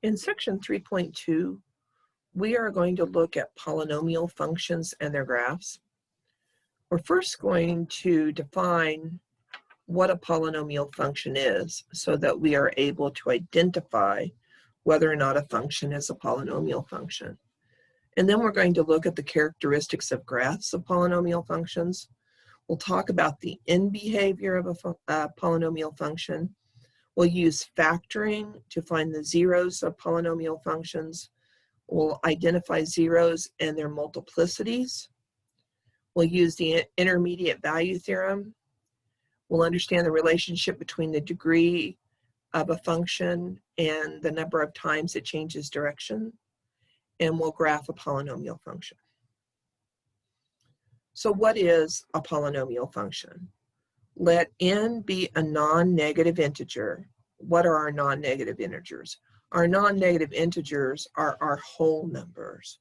In section 3.2, we are going to look at polynomial functions and their graphs. We're first going to define what a polynomial function is so that we are able to identify whether or not a function is a polynomial function. And then we're going to look at the characteristics of graphs of polynomial functions. We'll talk about the end behavior of a polynomial function. We'll use factoring to find the zeros of polynomial functions. We'll identify zeros and their multiplicities. We'll use the intermediate value theorem. We'll understand the relationship between the degree of a function and the number of times it changes direction. And we'll graph a polynomial function. So what is a polynomial function? Let n be a non-negative integer. What are our non-negative integers? Our non-negative integers are our whole numbers.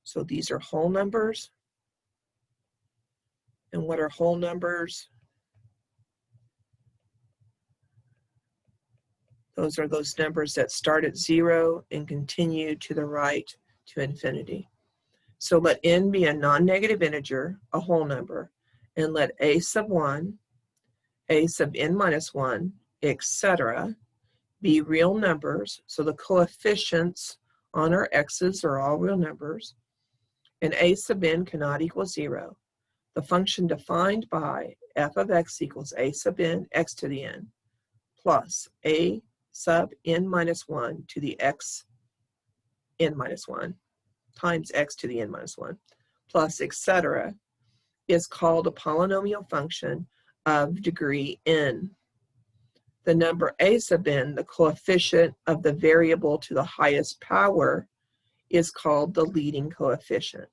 So these are whole numbers. And what are whole numbers? Those are those numbers that start at 0 and continue to the right to infinity. So let n be a non-negative integer, a whole number, and let a sub 1, a sub n minus 1, etc. be real numbers. So the coefficients on our x's are all real numbers, and a sub n cannot equal 0. The function defined by f of x equals a sub n x to the n plus a sub n minus 1 to the x n minus 1 times x to the n minus 1 plus etc. is called a polynomial function of degree n. The number a sub n, the coefficient of the variable to the highest power, is called the leading coefficient.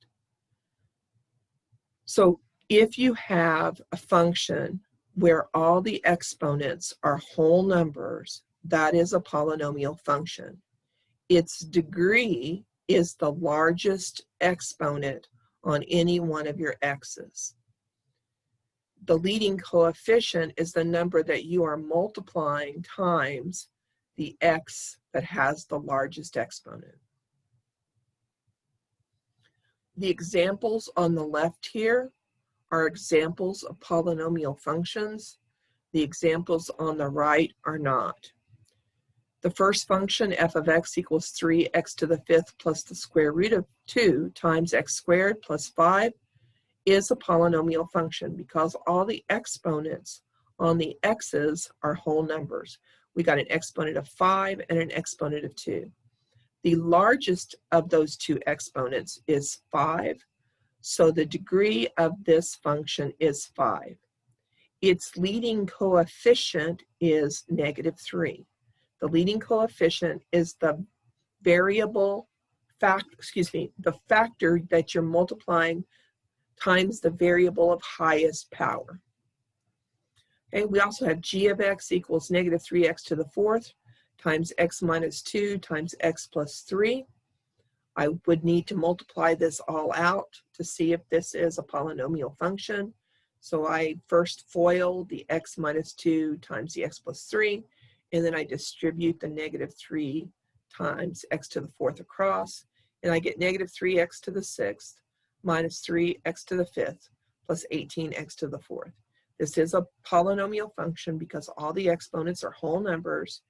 So if you have a function where all the exponents are whole numbers, that is a polynomial function. Its degree is the largest exponent on any one of your x's. The leading coefficient is the number that you are multiplying times the x that has the largest exponent. The examples on the left here are examples of polynomial functions. The examples on the right are not. The first function, f of x equals 3x to the 5th plus the square root of 2 times x squared plus 5 is a polynomial function because all the exponents on the x's are whole numbers. We got an exponent of 5 and an exponent of 2. The largest of those two exponents is 5, so the degree of this function is 5. Its leading coefficient is -3. The leading coefficient is the the factor that you're multiplying times the variable of highest power. Okay, we also have g of x equals -3x to the 4th times x minus 2 times x plus 3. I would need to multiply this all out to see if this is a polynomial function. So I first FOIL the x minus 2 times the x plus 3, and then I distribute the -3 times x to the 4th across, and I get -3x to the 6th minus 3x to the 5th plus 18x to the 4th. This is a polynomial function because all the exponents are whole numbers.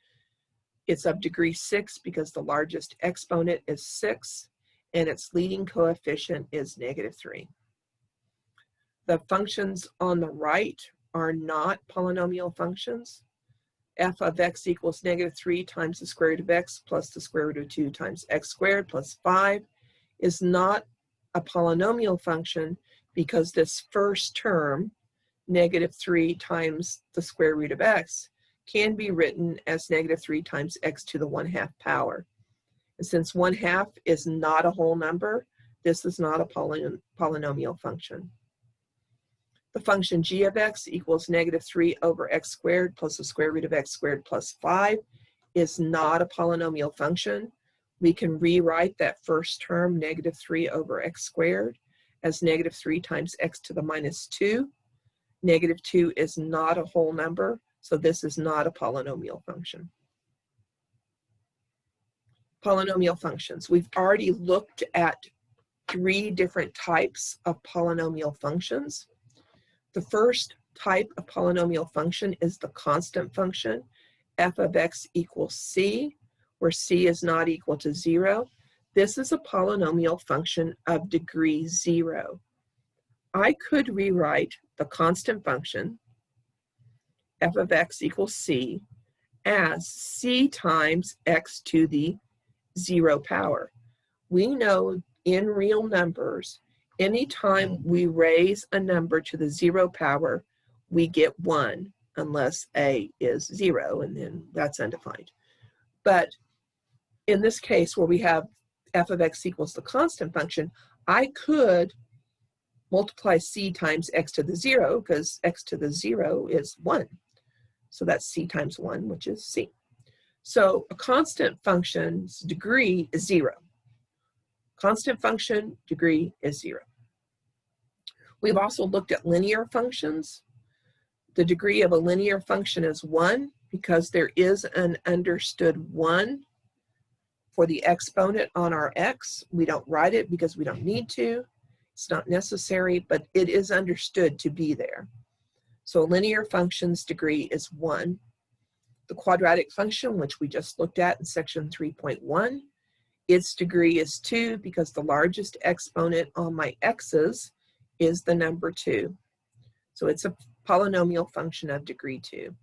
It's of degree 6 because the largest exponent is 6, and its leading coefficient is -3. The functions on the right are not polynomial functions. F of x equals -3 times the square root of x plus the square root of 2 times x squared plus 5 is not a polynomial function because this first term, -3 times the square root of x, can be written as -3 times x to the 1/2 power. And since 1/2 is not a whole number, this is not a polynomial function. The function g of x equals -3 over x squared plus the square root of x squared plus 5 is not a polynomial function. We can rewrite that first term, -3 over x squared, as -3 times x to the minus 2. -2 is not a whole number, so this is not a polynomial function. Polynomial functions. We've already looked at 3 different types of polynomial functions. The first type of polynomial function is the constant function, f of x equals c, where c is not equal to 0. This is a polynomial function of degree 0. I could rewrite the constant function, f of x equals c, as c times x to the 0 power. We know in real numbers, anytime we raise a number to the 0 power, we get 1, unless a is 0, and then that's undefined. But in this case, where we have f of x equals the constant function, I could multiply c times x to the 0, because x to the 0 is 1. So that's c times 1, which is c. So a constant function's degree is 0. Constant function degree is 0. We've also looked at linear functions. The degree of a linear function is 1 because there is an understood 1 for the exponent on our x. We don't write it because we don't need to. It's not necessary, but it is understood to be there. So a linear function's degree is 1. The quadratic function, which we just looked at in section 3.1, its degree is 2 because the largest exponent on my x's is the number 2. So it's a polynomial function of degree 2.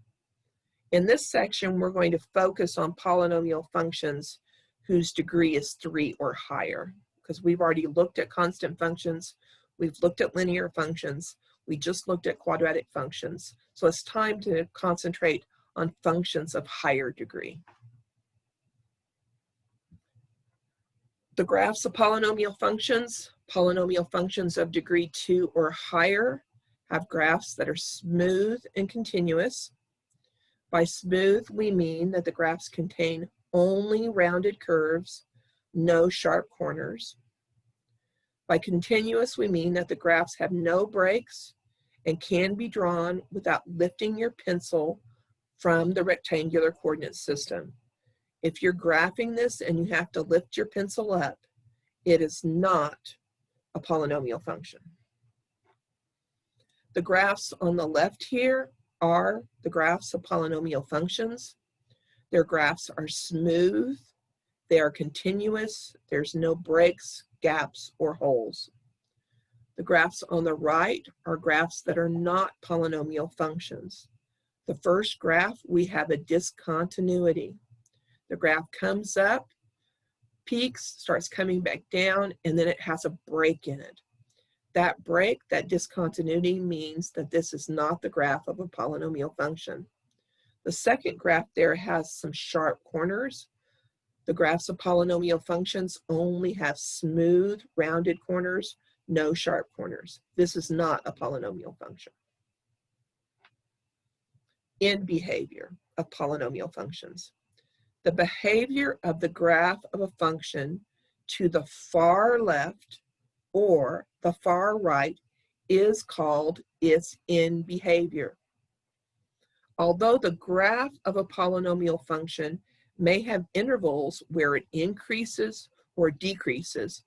In this section, we're going to focus on polynomial functions whose degree is 3 or higher, because we've already looked at constant functions, we've looked at linear functions, we just looked at quadratic functions. So it's time to concentrate on functions of higher degree. The graphs of polynomial functions of degree 2 or higher have graphs that are smooth and continuous. By smooth, we mean that the graphs contain only rounded curves, no sharp corners. By continuous, we mean that the graphs have no breaks and can be drawn without lifting your pencil from the rectangular coordinate system. If you're graphing this and you have to lift your pencil up, it is not a polynomial function. The graphs on the left here are the graphs of polynomial functions. Their graphs are smooth, they are continuous, there's no breaks, gaps, or holes. The graphs on the right are graphs that are not polynomial functions. The first graph, we have a discontinuity. The graph comes up, peaks, starts coming back down, and then it has a break in it. That break, that discontinuity, means that this is not the graph of a polynomial function. The second graph there has some sharp corners. The graphs of polynomial functions only have smooth, rounded corners, no sharp corners. This is not a polynomial function. In behavior of polynomial functions. The behavior of the graph of a function to the far left or the far right is called its in behavior. Although the graph of a polynomial function may have intervals where it increases or decreases,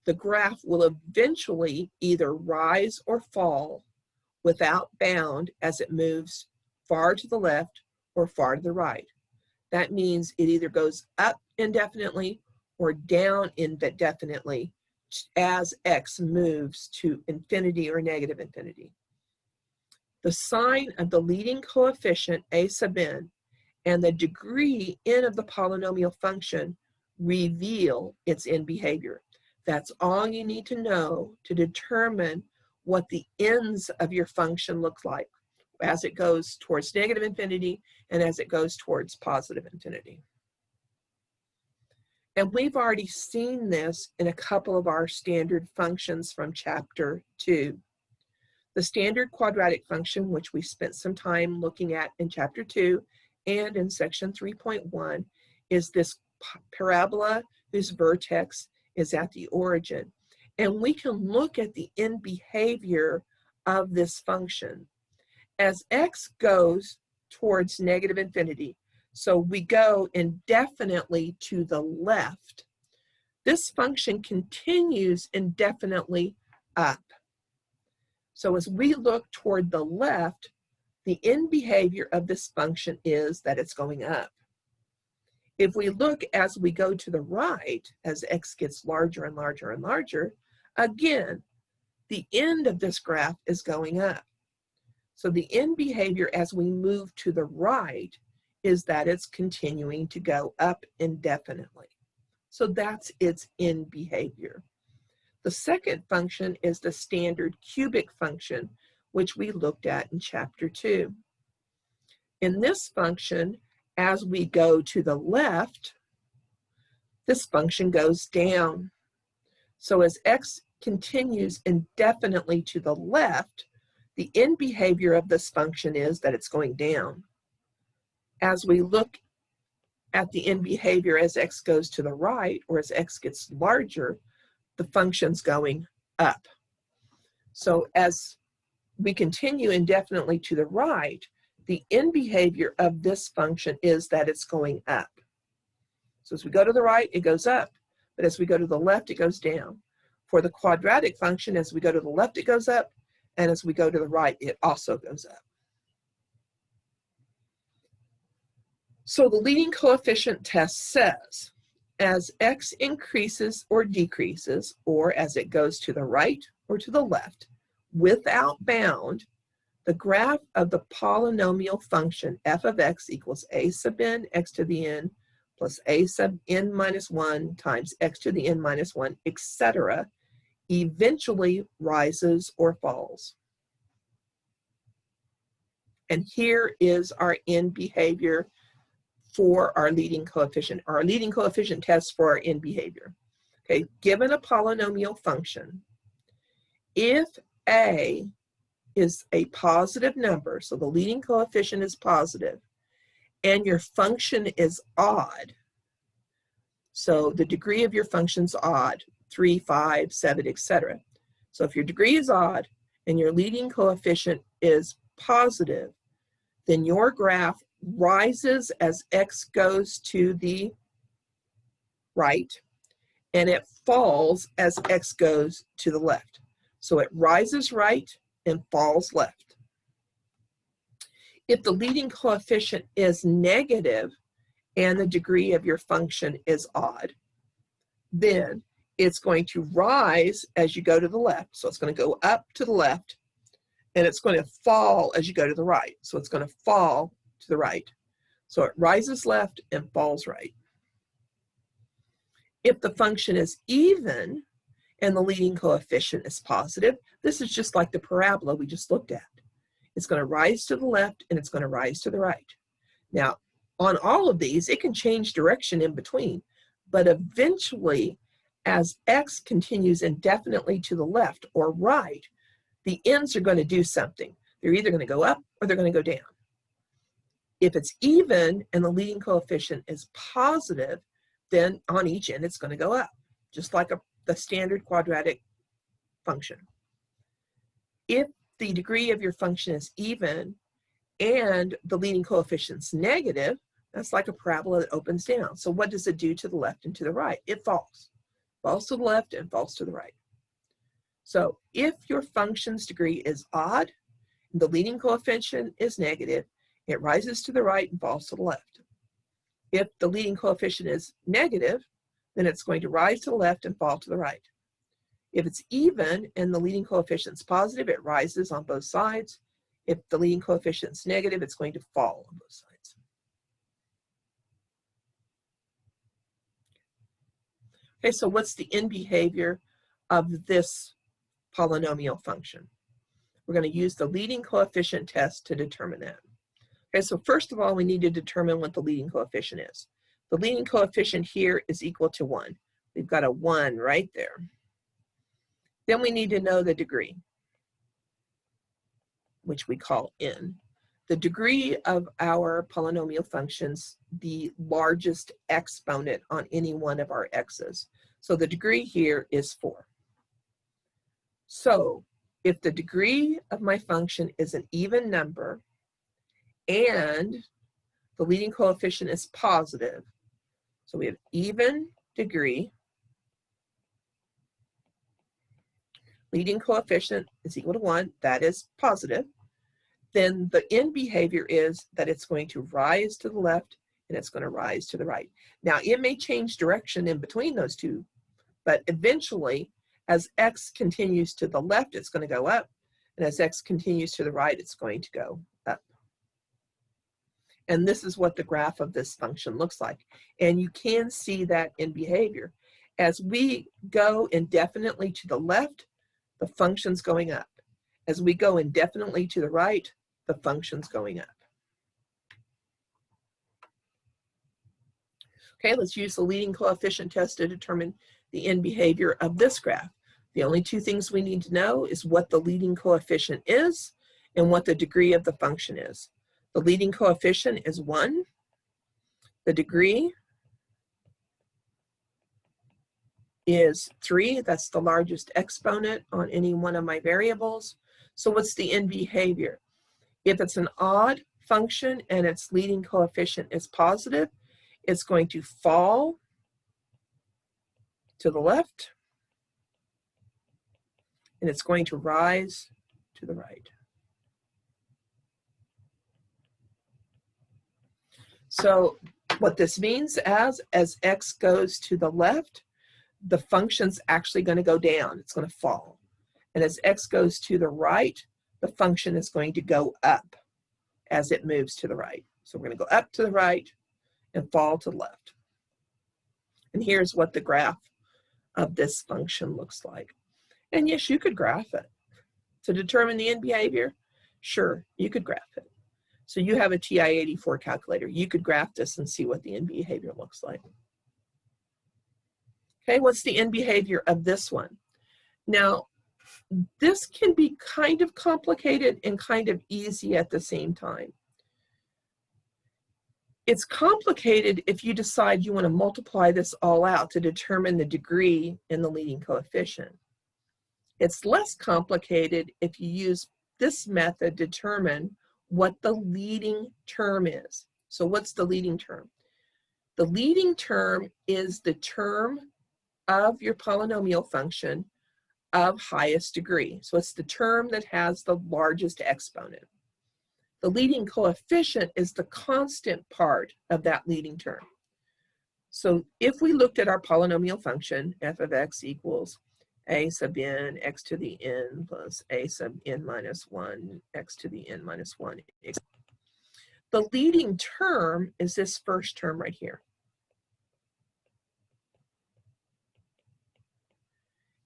the graph will eventually either rise or fall without bound as it moves far to the left or far to the right. That means it either goes up indefinitely or down indefinitely as x moves to infinity or negative infinity. The sign of the leading coefficient a sub n and the degree n of the polynomial function reveal its in behavior. That's all you need to know to determine what the ends of your function look like as it goes towards negative infinity and as it goes towards positive infinity. And we've already seen this in a couple of our standard functions from chapter 2. The standard quadratic function, which we spent some time looking at in chapter 2 and in section 3.1, is this parabola whose vertex is at the origin. And we can look at the end behavior of this function. As x goes towards negative infinity, So we go indefinitely to the left. This function continues indefinitely up. So as we look toward the left, the end behavior of this function is that it's going up. If we look as we go to the right, as x gets larger and larger and larger, again, the end of this graph is going up. So the end behavior as we move to the right is that it's continuing to go up indefinitely. So that's its end behavior. The second function is the standard cubic function, which we looked at in chapter 2. In this function, as we go to the left, this function goes down. So as x continues indefinitely to the left, the end behavior of this function is that it's going down. As we look at the end behavior as x goes to the right, or as x gets larger, the function's going up. So as we continue indefinitely to the right, the end behavior of this function is that it's going up. So as we go to the right, it goes up, but as we go to the left, it goes down. For the quadratic function, as we go to the left, it goes up, and as we go to the right, it also goes up. So the leading coefficient test says, as x increases or decreases, or as it goes to the right or to the left, without bound, the graph of the polynomial function f of x equals a sub n x to the n plus a sub n minus 1 times x to the n minus 1, etc., eventually rises or falls. And here is our end behavior for our leading coefficient test for our end behavior. Okay, given a polynomial function, if a is a positive number, so the leading coefficient is positive, and your function is odd, so the degree of your function's odd, 3, 5, 7, etc. So if your degree is odd and your leading coefficient is positive, then your graph rises as x goes to the right, and it falls as x goes to the left. So it rises right and falls left. If the leading coefficient is negative and the degree of your function is odd, then it's going to rise as you go to the left. So it's going to go up to the left, and it's going to fall as you go to the right. So it's going to fall to the right. So it rises left and falls right. If the function is even and the leading coefficient is positive, this is just like the parabola we just looked at. It's going to rise to the left and it's going to rise to the right. Now, on all of these, it can change direction in between, but eventually, as x continues indefinitely to the left or right, the ends are going to do something. They're either going to go up or they're going to go down. If it's even and the leading coefficient is positive, then on each end it's going to go up, just like the standard quadratic function. If the degree of your function is even and the leading coefficient's negative, that's like a parabola that opens down. So what does it do to the left and to the right? It falls. Falls to the left and falls to the right. So if your function's degree is odd, the leading coefficient is negative, it rises to the right and falls to the left. If the leading coefficient is negative, then it's going to rise to the left and fall to the right. If it's even and the leading coefficient is positive, it rises on both sides. If the leading coefficient is negative, it's going to fall on both sides. Okay, so what's the end behavior of this polynomial function? We're going to use the leading coefficient test to determine that. Okay, so first of all, we need to determine what the leading coefficient is. The leading coefficient here is equal to 1. We've got a 1 right there. Then we need to know the degree, which we call n. The degree of our polynomial functions, the largest exponent on any one of our x's. So the degree here is 4. So if the degree of my function is an even number and the leading coefficient is positive. So we have even degree. Leading coefficient is equal to 1. That is positive. Then the end behavior is that it's going to rise to the left and it's going to rise to the right. Now, it may change direction in between those two, but eventually, as x continues to the left, it's going to go up, and as x continues to the right, it's going to go up. And this is what the graph of this function looks like. And you can see that in behavior. As we go indefinitely to the left, the function's going up. As we go indefinitely to the right, the function's going up. Okay, let's use the leading coefficient test to determine the end behavior of this graph. The only two things we need to know is what the leading coefficient is and what the degree of the function is. The leading coefficient is 1. The degree is 3. That's the largest exponent on any one of my variables. So what's the end behavior? If it's an odd function and its leading coefficient is positive, it's going to fall to the left, and it's going to rise to the right. So what this means as x goes to the left, the function's actually going to go down. It's going to fall. And as x goes to the right, the function is going to go up as it moves to the right. So we're going to go up to the right and fall to the left. And here's what the graph of this function looks like. And yes, you could graph it. To determine the end behavior, sure, you could graph it. So you have a TI-84 calculator. You could graph this and see what the end behavior looks like. Okay, what's the end behavior of this one? Now, this can be kind of complicated and kind of easy at the same time. It's complicated if you decide you want to multiply this all out to determine the degree in the leading coefficient. It's less complicated if you use this method to determine what the leading term is. So what's the leading term? The leading term is the term of your polynomial function of highest degree. So it's the term that has the largest exponent. The leading coefficient is the constant part of that leading term. So if we looked at our polynomial function, f of x equals a sub n, x to the n plus a sub n minus 1, x to the n minus 1. The leading term is this first term right here.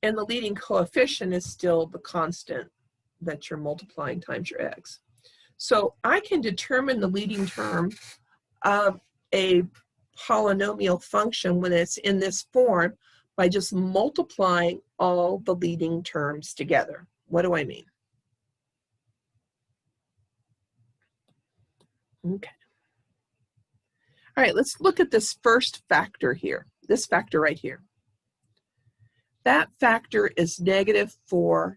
And the leading coefficient is still the constant that you're multiplying times your x. So I can determine the leading term of a polynomial function when it's in this form by just multiplying all the leading terms together. What do I mean? Okay. All right, let's look at this first factor here, this factor right here. That factor is negative 4x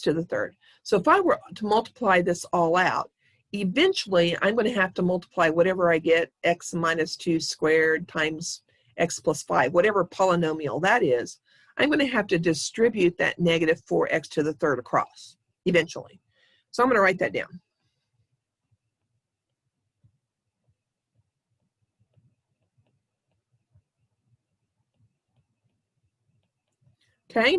to the third. So if I were to multiply this all out, eventually I'm going to have to multiply whatever I get, x minus 2 squared times x plus 5, whatever polynomial that is, I'm going to have to distribute that negative 4x to the third across, eventually. So I'm going to write that down. Okay,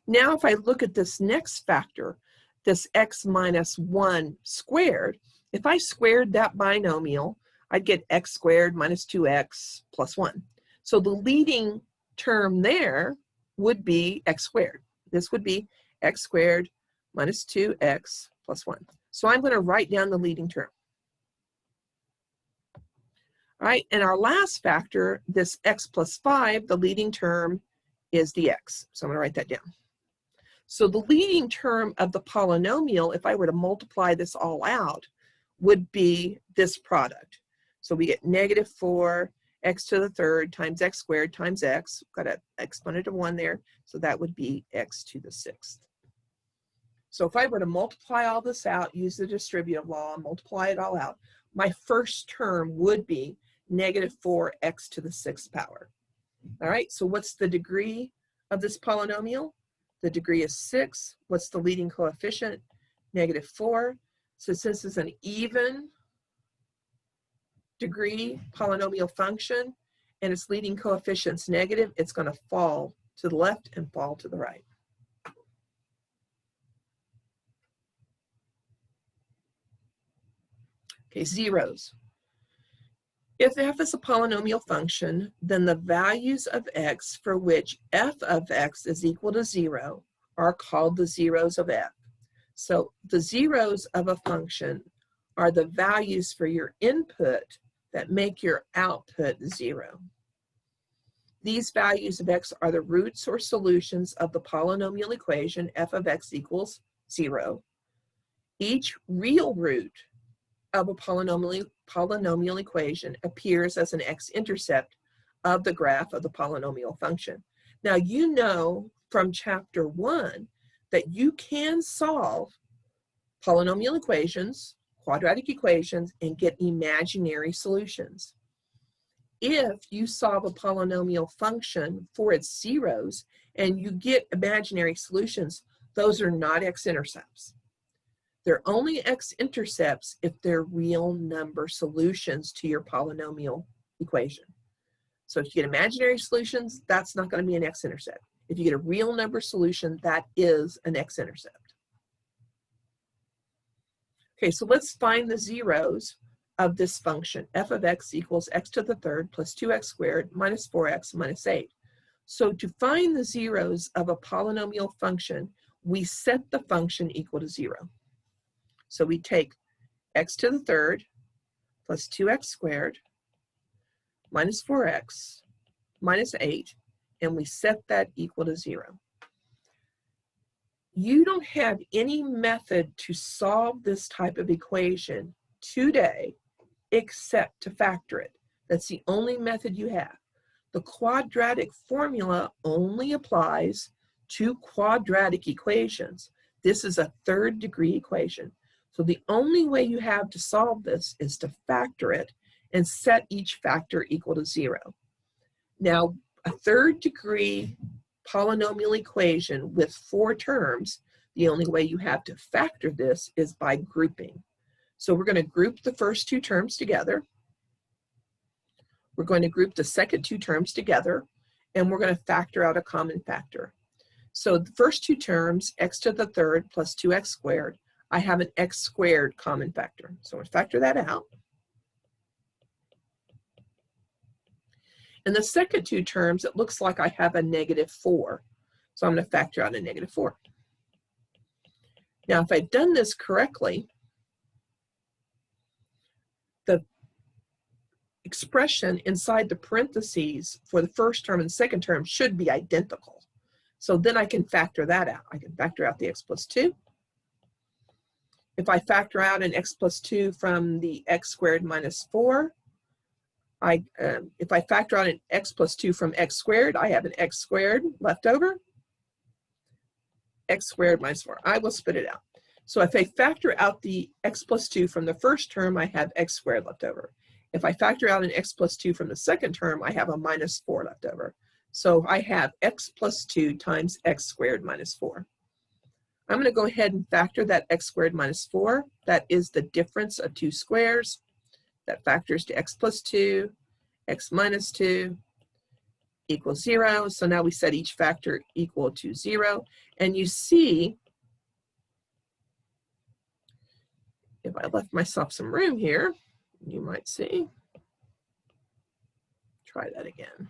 now if I look at this next factor, this x minus 1 squared, if I squared that binomial, I'd get x squared minus 2x plus 1. So the leading term there would be x squared. This would be x squared minus 2x plus 1. So I'm going to write down the leading term. All right, and our last factor, this x plus 5, the leading term is the x. So I'm going to write that down. So the leading term of the polynomial, if I were to multiply this all out, would be this product. So we get negative 4 x to the third times x squared times x. Got an exponent of 1 there. So that would be x to the 6th. So if I were to multiply all this out, use the distributive law, multiply it all out, my first term would be negative 4x to the 6th power. All right, so what's the degree of this polynomial? The degree is 6. What's the leading coefficient? Negative 4. So since it's an even degree polynomial function and its leading coefficient's negative, it's going to fall to the left and fall to the right. Okay, zeros. If f is a polynomial function, then the values of x for which f of x is equal to 0 are called the zeros of f. So the zeros of a function are the values for your input that make your output 0. These values of x are the roots or solutions of the polynomial equation f of x equals 0. Each real root of a polynomial equation appears as an x-intercept of the graph of the polynomial function. Now you know from chapter 1 that you can solve polynomial equations, quadratic equations, and get imaginary solutions. If you solve a polynomial function for its zeros and you get imaginary solutions, those are not x-intercepts. They're only x-intercepts if they're real number solutions to your polynomial equation. So if you get imaginary solutions, that's not going to be an x-intercept. If you get a real number solution, that is an x-intercept. Okay, so let's find the zeros of this function. F of x equals x to the 3rd plus 2x squared minus 4x minus 8. So to find the zeros of a polynomial function, we set the function equal to 0. So we take x to the 3rd plus 2x squared minus 4x minus 8, and we set that equal to 0. You don't have any method to solve this type of equation today except to factor it. That's the only method you have. The quadratic formula only applies to quadratic equations. This is a 3rd degree equation. So the only way you have to solve this is to factor it and set each factor equal to 0. Now, a 3rd degree polynomial equation with 4 terms, the only way you have to factor this is by grouping. So we're going to group the first 2 terms together. We're going to group the second 2 terms together, and we're going to factor out a common factor. So the first 2 terms, x to the 3rd plus 2x squared, I have an x squared common factor. So we'll factor that out. In the second 2 terms, it looks like I have a negative 4. So I'm going to factor out a negative 4. Now, if I've done this correctly, the expression inside the parentheses for the first term and the second term should be identical. So then I can factor that out. I can factor out the x plus 2. If I factor out an x plus 2 from the x squared minus 4, if I factor out an x plus 2 from x squared, I have an x squared left over. X squared minus 4. I will spit it out. So if I factor out the x plus 2 from the first term, I have x squared left over. If I factor out an x plus 2 from the second term, I have a minus 4 left over. So I have x plus 2 times x squared minus 4. I'm going to go ahead and factor that x squared minus 4. That is the difference of 2 squares. That factors to x plus 2, x minus 2 equals 0. So now we set each factor equal to 0. And you see, if I left myself some room here, you might see. Try that again.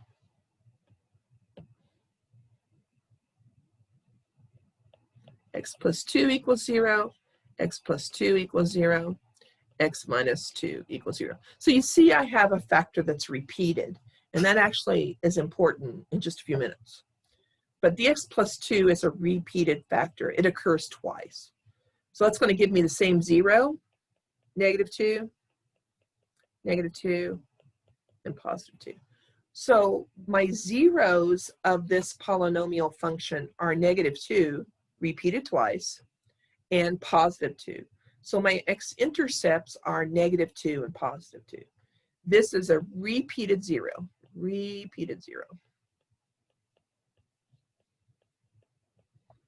X plus 2 equals 0, x plus 2 equals 0, x minus 2 equals 0. So you see I have a factor that's repeated, and that actually is important in just a few minutes. But the x plus 2 is a repeated factor. It occurs twice. So that's going to give me the same 0, negative 2, and positive 2. So my zeros of this polynomial function are negative 2, repeated twice, and positive 2. So my x-intercepts are -2 and +2. This is a repeated zero, repeated zero.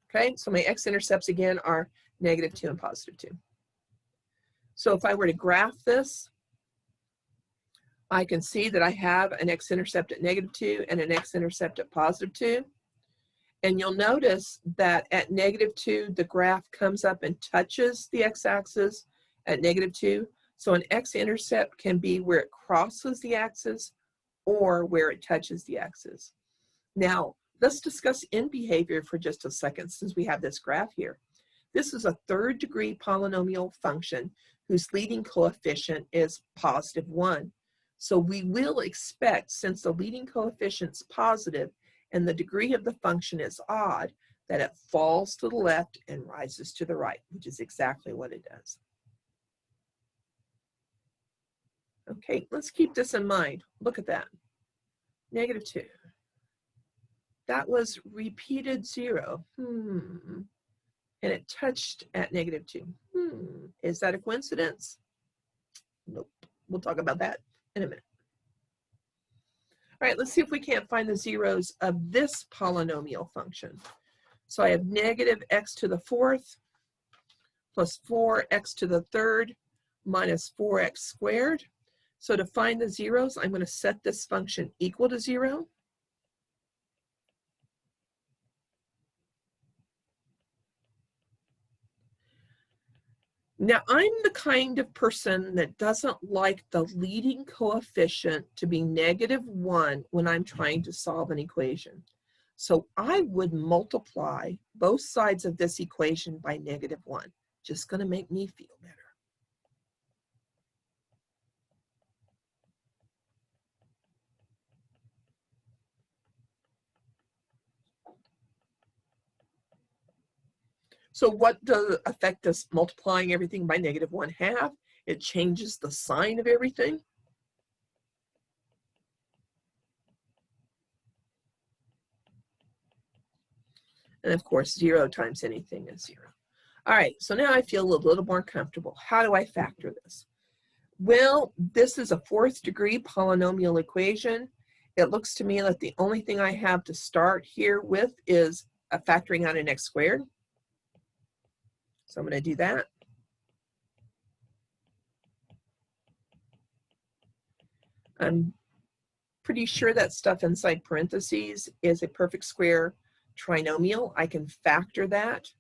Okay, so my x-intercepts again are -2 and +2. So if I were to graph this, I can see that I have an x-intercept at -2 and an x-intercept at +2. And you'll notice that at -2, the graph comes up and touches the x-axis at -2. So an x-intercept can be where it crosses the axis or where it touches the axis. Now, let's discuss end behavior for just a second since we have this graph here. This is a third-degree polynomial function whose leading coefficient is +1. So we will expect, since the leading coefficient is positive and the degree of the function is odd, that it falls to the left and rises to the right, which is exactly what it does. Okay, let's keep this in mind. Look at that. -2. That was repeated 0. And it touched at -2. Is that a coincidence? Nope. We'll talk about that in a minute. All right, let's see if we can't find the zeros of this polynomial function. So I have -x to the 4th plus 4x to the 3rd minus 4x squared. So to find the zeros, I'm going to set this function equal to 0. Now, I'm the kind of person that doesn't like the leading coefficient to be -1 when I'm trying to solve an equation. So I would multiply both sides of this equation by -1. Just going to make me feel better. So what does affect does multiplying everything by -1 have? It changes the sign of everything. And of course, 0 times anything is 0. All right, so now I feel a little more comfortable. How do I factor this? Well, this is a 4th-degree polynomial equation. It looks to me like the only thing I have to start here with is factoring out an x squared. So I'm going to do that. I'm pretty sure that stuff inside parentheses is a perfect square trinomial. I can factor that.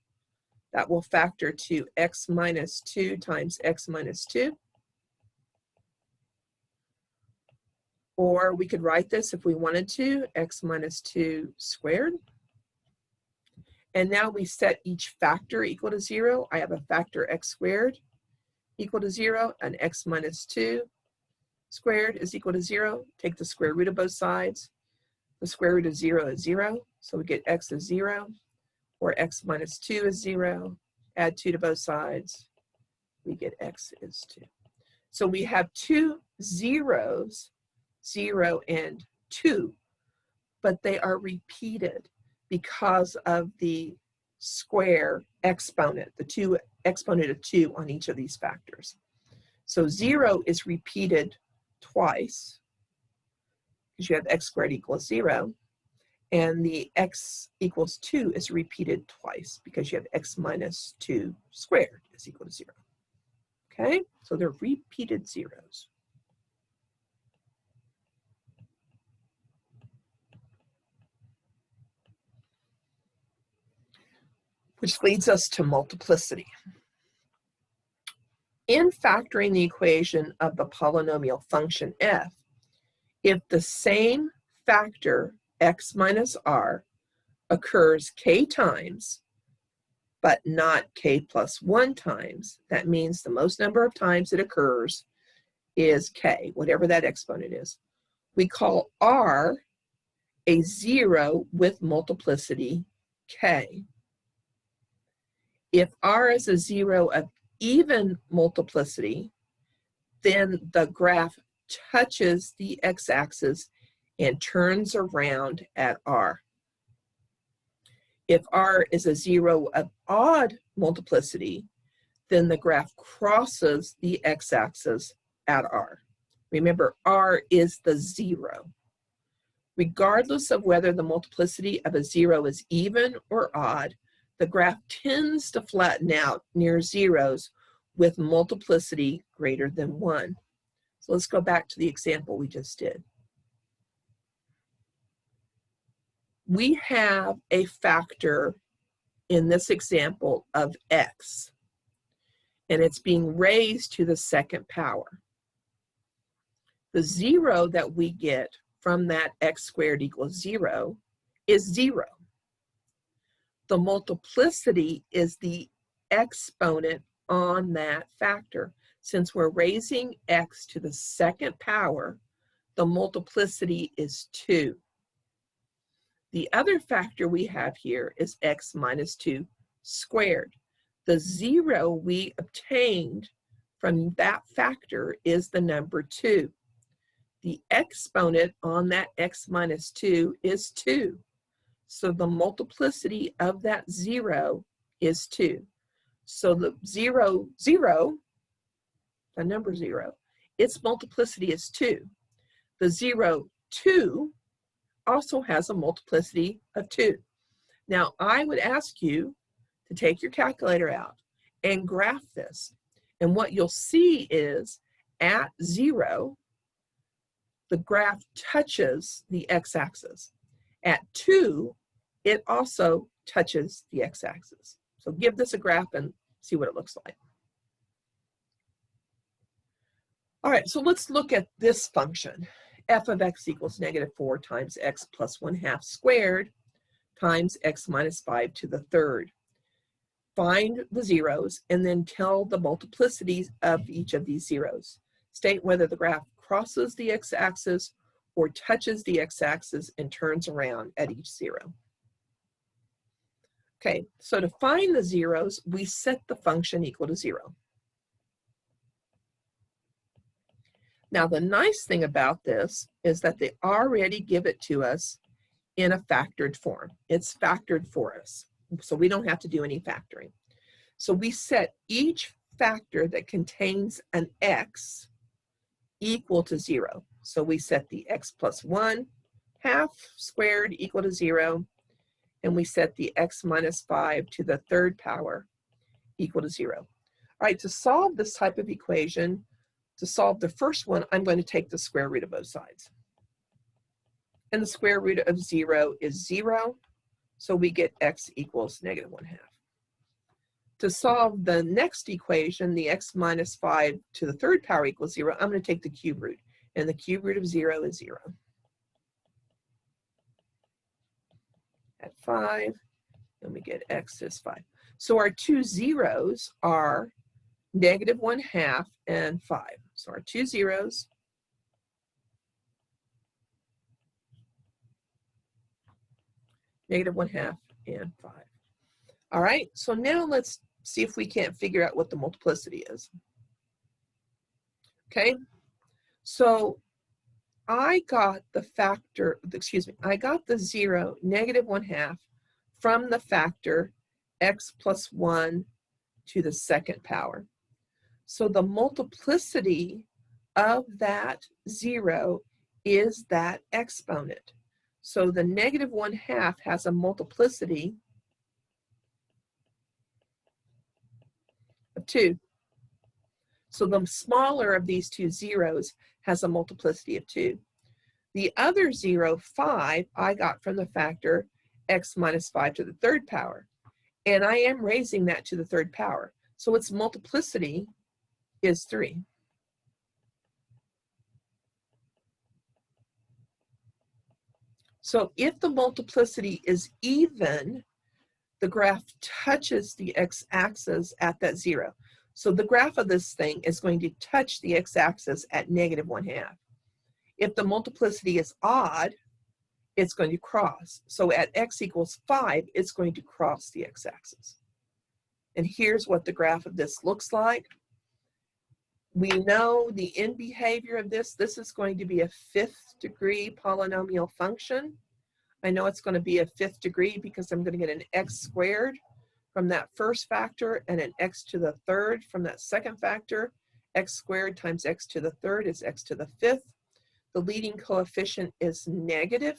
That will factor to x minus 2 times x minus 2. Or we could write this if we wanted to, x minus 2 squared. And now we set each factor equal to 0. I have a factor x squared equal to 0, and x minus 2 squared is equal to 0. Take the square root of both sides. The square root of 0 is 0, so we get x is 0, or x minus 2 is 0. Add 2 to both sides, we get x is 2. So we have two zeros, 0 and 2, but they are repeated because of the square exponent, the exponent of 2 on each of these factors. So 0 is repeated twice because you have x squared equals 0, and the x equals 2 is repeated twice because you have x minus 2 squared is equal to 0. Okay, so they're repeated zeros. Which leads us to multiplicity. In factoring the equation of the polynomial function f, if the same factor x minus r occurs k times, but not k plus 1 times, that means the most number of times it occurs is k, whatever that exponent is. We call r a 0 with multiplicity k. If r is a 0 of even multiplicity, then the graph touches the x-axis and turns around at r. If r is a 0 of odd multiplicity, then the graph crosses the x-axis at R. Remember, R is the 0. Regardless of whether the multiplicity of a 0 is even or odd, the graph tends to flatten out near zeros with multiplicity greater than 1. So let's go back to the example we just did. We have a factor in this example of x, and it's being raised to the second power. The 0 that we get from that x squared equals 0 is 0. The multiplicity is the exponent on that factor. Since we're raising x to the second power, the multiplicity is 2. The other factor we have here is x minus 2 squared. The 0 we obtained from that factor is the number 2. The exponent on that x minus 2 is 2. So the multiplicity of that 0 is 2. So the 0, the number 0, its multiplicity is 2. The 0, 2 also has a multiplicity of 2. Now, I would ask you to take your calculator out and graph this. And what you'll see is at 0, the graph touches the x-axis. At 2, it also touches the x-axis. So give this a graph and see what it looks like. All right, so let's look at this function. F of x equals -4 times x plus 1/2 squared times x minus 5 to the third. Find the zeros and then tell the multiplicities of each of these zeros. State whether the graph crosses the x-axis or touches the x-axis and turns around at each 0. Okay, so to find the zeros, we set the function equal to 0. Now, the nice thing about this is that they already give it to us in a factored form. It's factored for us, so we don't have to do any factoring. So we set each factor that contains an x equal to 0. So we set the x plus 1/2 squared equal to 0, and we set the x minus 5 to the third power equal to 0. All right, to solve this type of equation, to solve the first one, I'm going to take the square root of both sides. And the square root of 0 is 0, so we get x equals -1/2. To solve the next equation, the x minus 5 to the third power equals 0, I'm going to take the cube root, and the cube root of 0 is 0. At 5, and we get x is 5. So our two zeros are -1/2 and 5. So our two zeros -1/2 and 5. All right, so now let's see if we can't figure out what the multiplicity is. Okay, so I got the factor, I got the 0, -1/2 from the factor x plus 1 to the second power. So the multiplicity of that 0 is that exponent. So the -1/2 has a multiplicity of 2. So the smaller of these two zeros has a multiplicity of 2. The other 0, 5, I got from the factor x minus 5 to the third power. And I am raising that to the third power. So its multiplicity is 3. So if the multiplicity is even, the graph touches the x-axis at that 0. So the graph of this thing is going to touch the x-axis at -1/2. If the multiplicity is odd, it's going to cross. So at x equals 5, it's going to cross the x-axis. And here's what the graph of this looks like. We know the end behavior of this. This is going to be a 5th degree polynomial function. I know it's going to be a 5th degree because I'm going to get an x squared from that first factor and an x to the third from that second factor. X squared times x to the third is x to the fifth. The leading coefficient is negative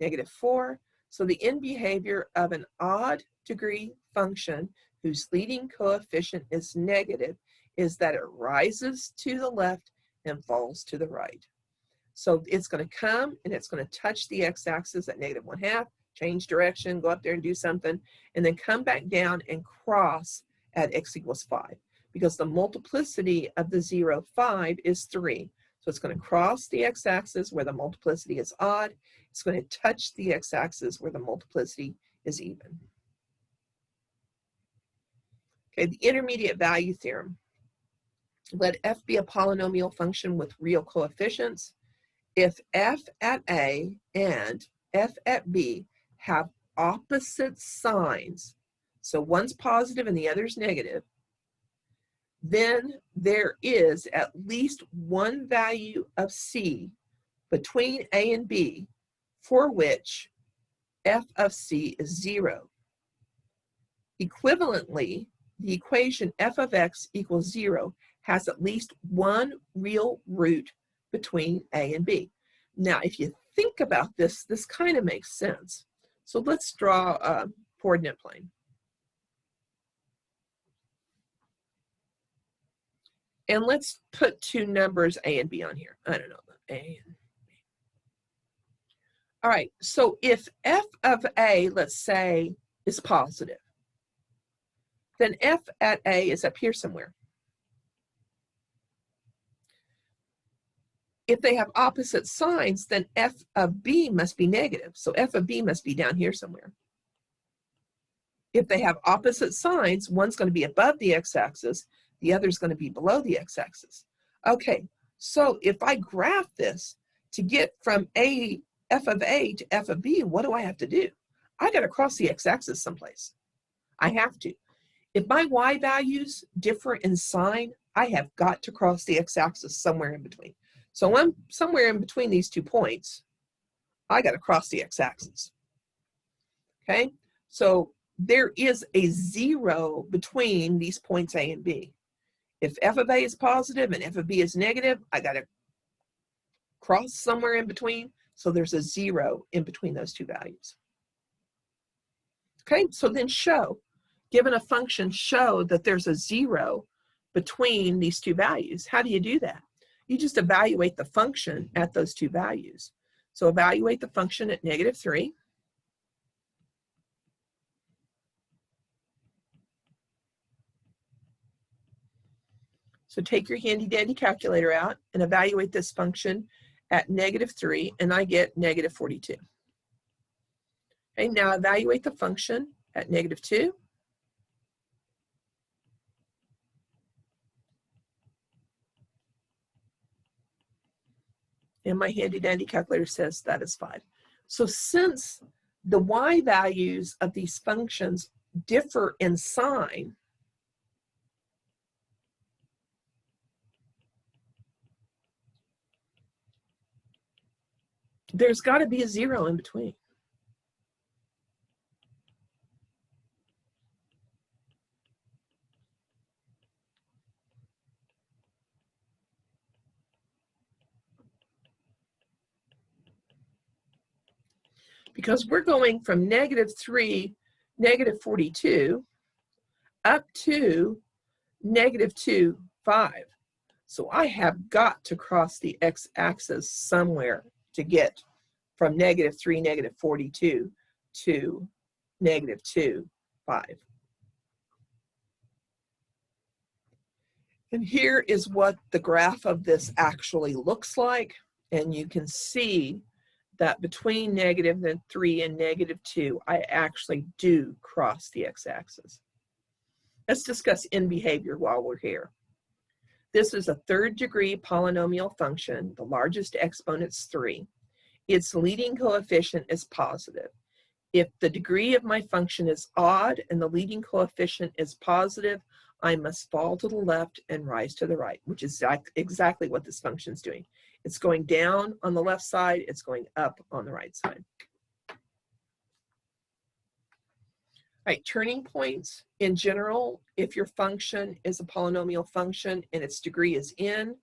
4. So the end behavior of an odd degree function whose leading coefficient is negative is that it rises to the left and falls to the right. So it's going to come and it's going to touch the x-axis at -1/2, change direction, go up there and do something, and then come back down and cross at x equals 5. Because the multiplicity of the 0, 5 is 3. So it's going to cross the x-axis where the multiplicity is odd. It's going to touch the x-axis where the multiplicity is even. Okay, the intermediate value theorem. Let f be a polynomial function with real coefficients. If f at a and f at b have opposite signs, so one's positive and the other's negative, then there is at least one value of c between a and b for which f of c is 0. Equivalently, the equation f of x equals 0 has at least one real root between a and b. Now, if you think about this, this kind of makes sense. So let's draw a coordinate plane. And let's put two numbers a and b on here. I don't know, a and b. All right, so if f of a, let's say, is positive, then f at a is up here somewhere. If they have opposite signs, then f of b must be negative. So f of b must be down here somewhere. If they have opposite signs, one's going to be above the x-axis, the other's going to be below the x-axis. Okay, so if I graph this to get from f of a to f of b, what do I have to do? I got to cross the x-axis someplace. I have to. If my y values differ in sign, I have got to cross the x-axis somewhere in between. So I'm somewhere in between these 2 points. I got to cross the x-axis. Okay, so there is a 0 between these points a and b. If f of a is positive and f of b is negative, I got to cross somewhere in between. So there's a 0 in between those 2 values. Okay, so then show, given a function, show that there's a 0 between these 2 values. How do you do that? You just evaluate the function at those 2 values. So evaluate the function at -3. So take your handy dandy calculator out and evaluate this function at -3, and I get -42. Okay, now evaluate the function at -2. And my handy dandy calculator says that is 5. So since the y values of these functions differ in sign, there's got to be a 0 in between. Because we're going from -3, -42, up to -2, 5. So I have got to cross the x-axis somewhere to get from -3, -42 to -2, 5. And here is what the graph of this actually looks like. And you can see that between -3 and -2, I actually do cross the x-axis. Let's discuss end behavior while we're here. This is a 3rd degree polynomial function. The largest exponent's 3. Its leading coefficient is positive. If the degree of my function is odd and the leading coefficient is positive, I must fall to the left and rise to the right, which is exactly what this function is doing. It's going down on the left side, it's going up on the right side. Right, turning points in general, if your function is a polynomial function and its degree is n,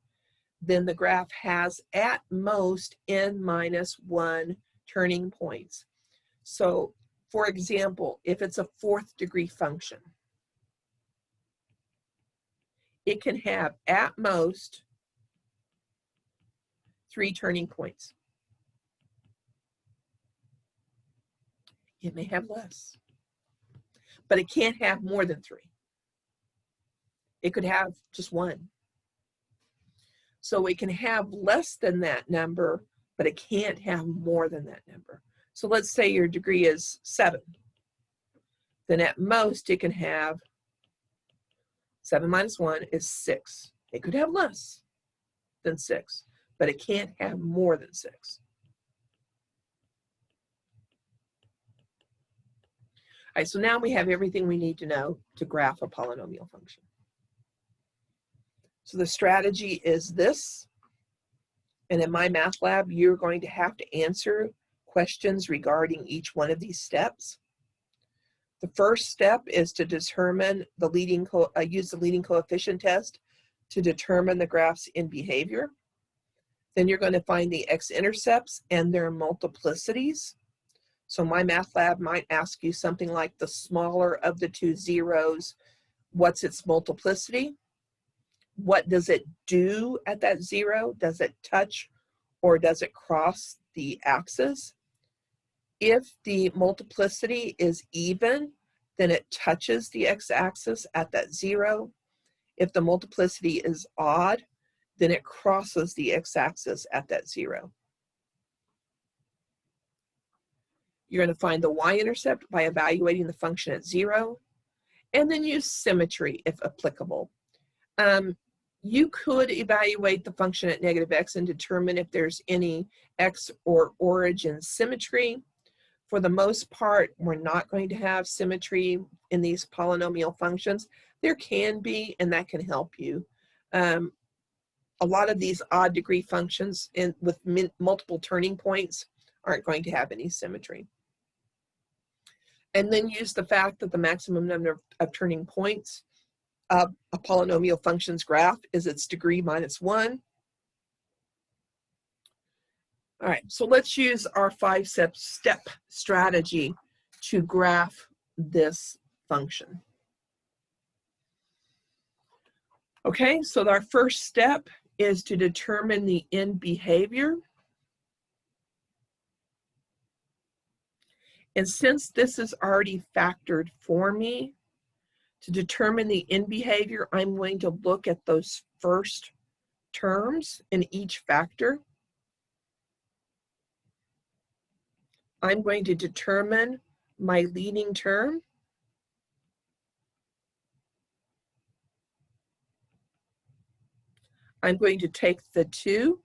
then the graph has at most n minus 1 turning points. So, for example, if it's a 4th degree function, it can have at most 3 turning points. It may have less, but it can't have more than 3. It could have just 1. So it can have less than that number, but it can't have more than that number. So let's say your degree is 7. Then at most it can have 7 minus 1 is 6. It could have less than 6, but it can't have more than 6. All right, so now we have everything we need to know to graph a polynomial function. So the strategy is this, and in MyMathLab, you're going to have to answer questions regarding each one of these steps. The first step is to determine the leading, use the leading coefficient test to determine the graphs in behavior. Then you're going to find the x-intercepts and their multiplicities. So MyMathLab might ask you something like the smaller of the 2 zeros, what's its multiplicity? What does it do at that 0? Does it touch or does it cross the axis? If the multiplicity is even, then it touches the x-axis at that 0. If the multiplicity is odd, then it crosses the x-axis at that 0. You're going to find the y-intercept by evaluating the function at 0, and then use symmetry if applicable. You could evaluate the function at negative x and determine if there's any x or origin symmetry. For the most part, we're not going to have symmetry in these polynomial functions. There can be, and that can help you. A lot of these odd degree functions with multiple turning points aren't going to have any symmetry. And then use the fact that the maximum number of turning points of a polynomial function's graph is its degree minus 1. All right, so let's use our 5-step strategy to graph this function. Okay, so our first step is to determine the end behavior. And since this is already factored for me, to determine the end behavior, I'm going to look at those first terms in each factor. I'm going to determine my leading term. I'm going to take the 2.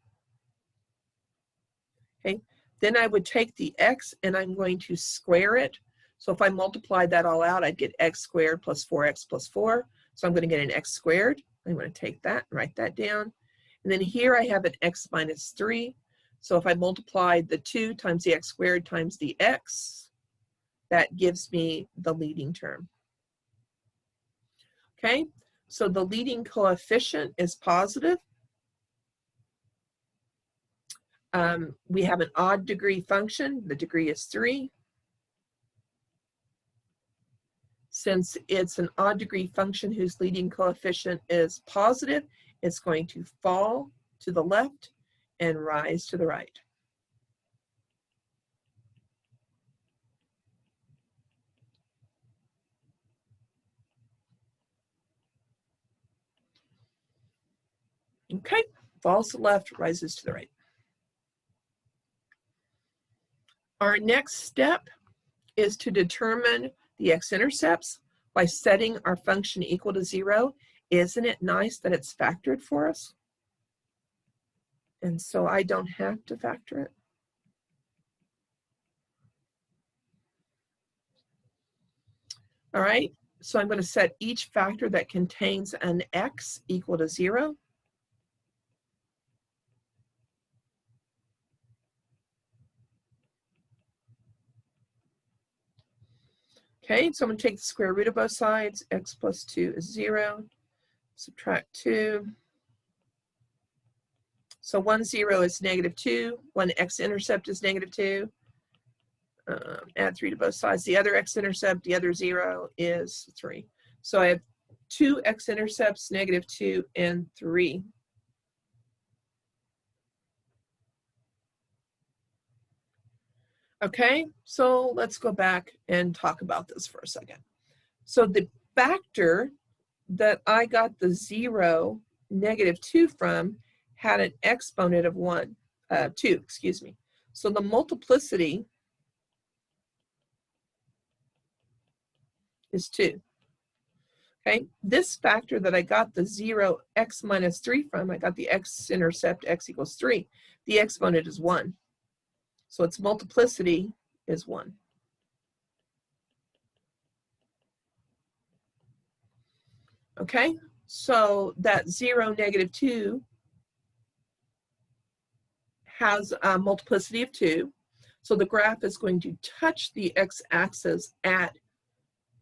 Okay, then I would take the x and I'm going to square it. So if I multiply that all out, I'd get x squared plus 4x plus 4. So I'm going to get an x squared. I'm going to take that and write that down. And then here I have an x minus 3. So if I multiply the 2 times the x squared times the x, that gives me the leading term. Okay, so the leading coefficient is positive. We have an odd degree function. The degree is 3. Since it's an odd degree function whose leading coefficient is positive, it's going to fall to the left and rise to the right. Okay, falls to the left, rises to the right. Our next step is to determine the x-intercepts by setting our function equal to 0. Isn't it nice that it's factored for us? And so I don't have to factor it. All right, so I'm going to set each factor that contains an x equal to 0. Okay, so I'm going to take the square root of both sides. X plus 2 is 0. Subtract 2. So 1, 0 is -2. One x-intercept is -2. Add 3 to both sides. The other x-intercept, the other 0 is 3. So I have 2 x-intercepts, -2 and 3. Okay, so let's go back and talk about this for a second. So the factor that I got the 0, -2 from had an exponent of 2, excuse me. So the multiplicity is 2. Okay, this factor that I got the 0, x minus 3 from, I got the x-intercept, x equals 3. The exponent is 1. So its multiplicity is 1. Okay, so that 0, -2 has a multiplicity of 2. So the graph is going to touch the x-axis at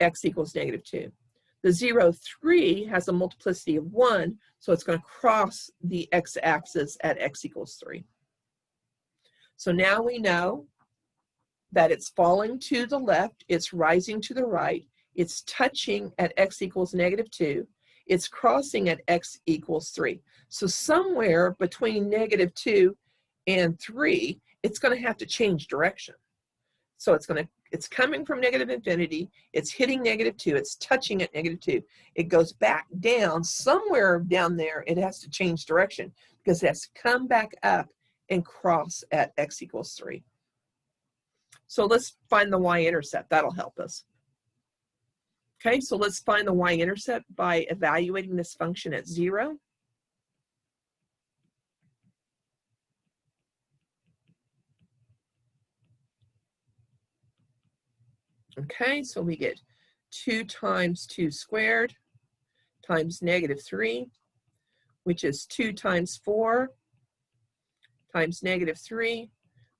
x equals -2. The 0, 3 has a multiplicity of 1, so it's going to cross the x-axis at x equals 3. So now we know that it's falling to the left, it's rising to the right, it's touching at x equals -2, it's crossing at x equals 3. So somewhere between -2 and 3, it's going to have to change direction. So it's coming from negative infinity, it's hitting -2, it's touching at -2. It goes back down, somewhere down there it has to change direction because it has to come back up and cross at x equals 3. So let's find the y-intercept, that'll help us. Okay, so let's find the y-intercept by evaluating this function at 0. Okay, so we get 2 times 2 squared times -3, which is 2 times 4 times -3,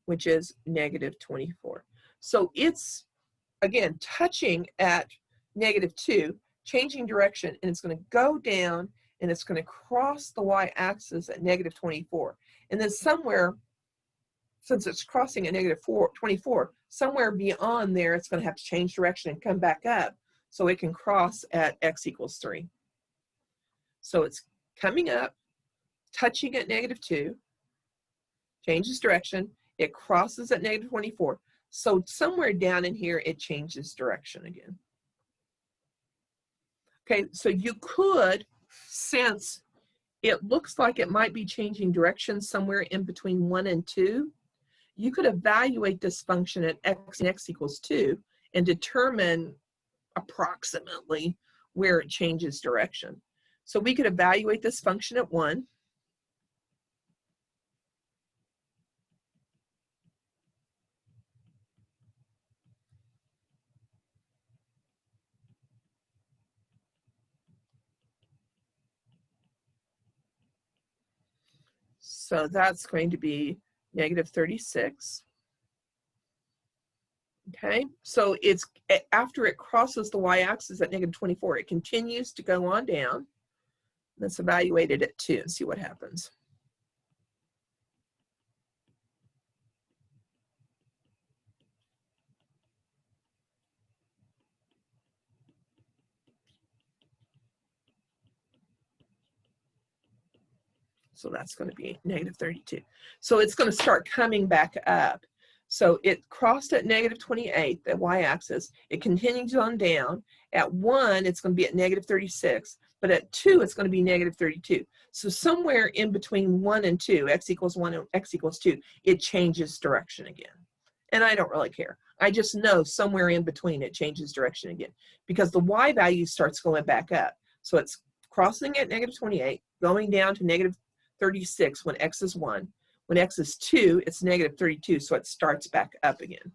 which is -24. So it's, again, touching at -2, changing direction, and it's going to go down, and it's going to cross the y-axis at -24. And then somewhere, since it's crossing at -24, somewhere beyond there, it's going to have to change direction and come back up so it can cross at x equals 3. So it's coming up, touching at -2, changes direction, it crosses at -24. So somewhere down in here, it changes direction again. Okay, so you could, since it looks like it might be changing direction somewhere in between 1 and 2, you could evaluate this function at x and x equals 2 and determine approximately where it changes direction. So we could evaluate this function at 1. So that's going to be -36. Okay, so it's after it crosses the y-axis at -24, it continues to go on down. Let's evaluate it at 2 and see what happens. So that's going to be -32. So it's going to start coming back up. So it crossed at -28, the y-axis. It continues on down. At 1, it's going to be at -36. But at 2, it's going to be -32. So somewhere in between 1 and 2, x equals 1 and x equals 2, it changes direction again. And I don't really care. I just know somewhere in between it changes direction again because the y value starts going back up. So it's crossing at -28, going down to -36 when x is 1. When x is 2, it's -32, so it starts back up again.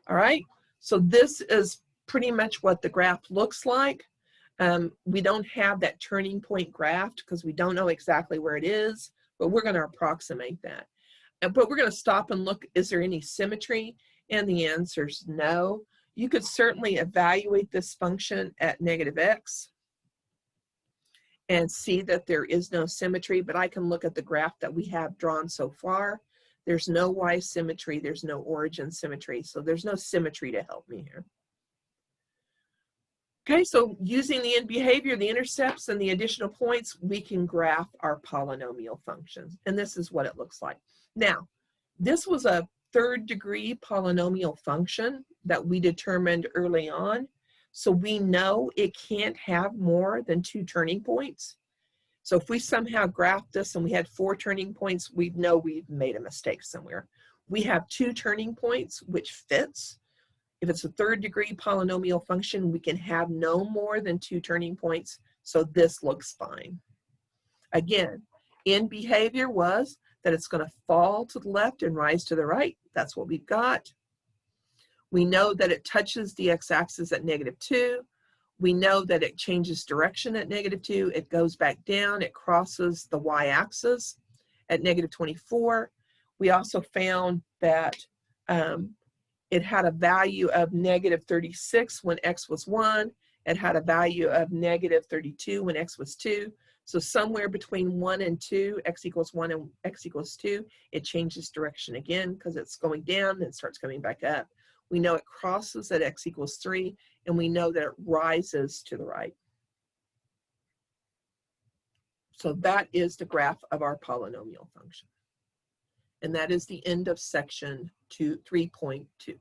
All right, so this is pretty much what the graph looks like. We don't have that turning point graphed because we don't know exactly where it is, but we're going to approximate that. But we're going to stop and look, is there any symmetry? And the answer is no. You could certainly evaluate this function at negative x and see that there is no symmetry, but I can look at the graph that we have drawn so far. There's no y symmetry, there's no origin symmetry, so there's no symmetry to help me here. Okay, so using the end behavior, the intercepts, and the additional points, we can graph our polynomial functions, and this is what it looks like. Now, this was a third-degree polynomial function that we determined early on, so we know it can't have more than 2 turning points. So if we somehow graphed this and we had 4 turning points, we'd know we've made a mistake somewhere. We have 2 turning points, which fits. If it's a third-degree polynomial function, we can have no more than 2 turning points, so this looks fine. Again, end behavior was that it's going to fall to the left and rise to the right. That's what we've got. We know that it touches the x-axis at -2. We know that it changes direction at -2. It goes back down. It crosses the y-axis at -24. We also found that it had a value of -36 when x was 1. It had a value of -32 when x was 2. So somewhere between 1 and 2, x equals 1 and x equals 2, it changes direction again because it's going down, then it starts coming back up. We know it crosses at x equals 3, and we know that it rises to the right. So that is the graph of our polynomial function. And that is the end of section 3.2.